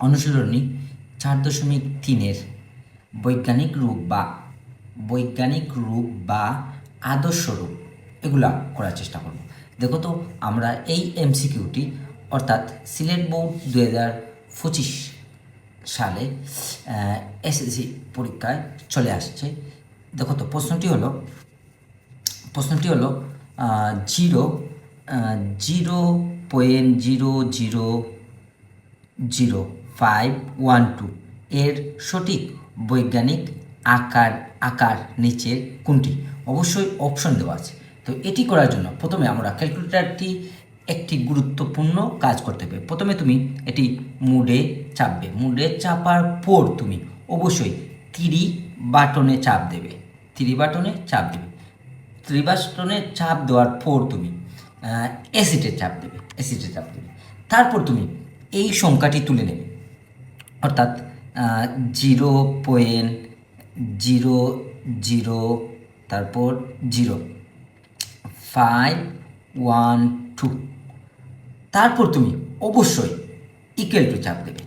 অনুশীলনী 4.3-এর বৈজ্ঞানিক রূপ বা আদর্শ রূপ এগুলা করার চেষ্টা করব। দেখো তো আমরা এই এমসিকিউটি অর্থাৎ সিলেট বোর্ড 2025 সালে এসএসসি পরীক্ষায় চলে আসছে। দেখো তো প্রশ্নটি হলো 0.000512 এর সঠিক বৈজ্ঞানিক আকার নিচের কোনটি? অবশ্যই অপশন দেওয়া আছে। তো এটি করার জন্য প্রথমে আমরা ক্যালকুলেটরটি একটি গুরুত্বপূর্ণ কাজ করতে হবে। প্রথমে তুমি এটি মুডে চাপবে। মুডে চাপার পর তুমি অবশ্যই 3 বাটনে চাপ দেবে। 3 বাটনে চাপ দেওয়ার পর তুমি এসিটে চাপ দেবে। তারপর তুমি এই সংখ্যাটি তুলে নেবে, অর্থাৎ 0.00 তারপর 0512। তারপর তুমি অবশ্যই ইকুয়াল টু চাপ দেবে।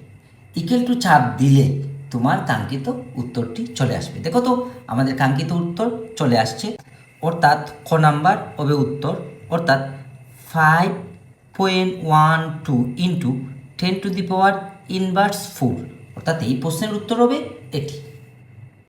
ইকুয়াল টু চাপ দিলে তোমার কাঙ্ক্ষিত উত্তরটি চলে আসবে। দেখো তো আমাদের কাঙ্ক্ষিত উত্তর চলে আসছে, অর্থাৎ খ নাম্বার হবে উত্তর, অর্থাৎ 5.12 ইন্টু 10⁻⁴, অর্থাৎ এই প্রশ্নের উত্তর হবে এটি।